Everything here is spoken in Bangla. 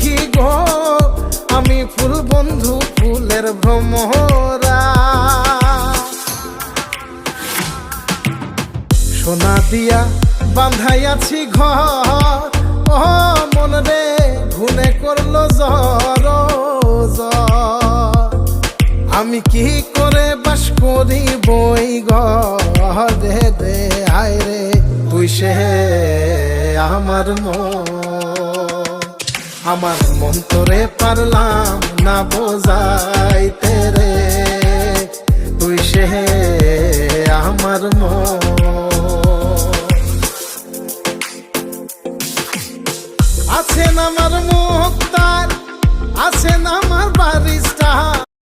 কি গো আমি ফুল বন্ধু ফুলের ভ্রমরা। সোনা দিয়া বাঁধাইয়াছি ঘর, ও মন রে ঘুনে করলো জ্বর জ্বর। আমি কি করে বাস করি বই ঘরে রে, আয় রে তুই সে আমার মন। আমার মন তোরে পারলাম না বোঝাই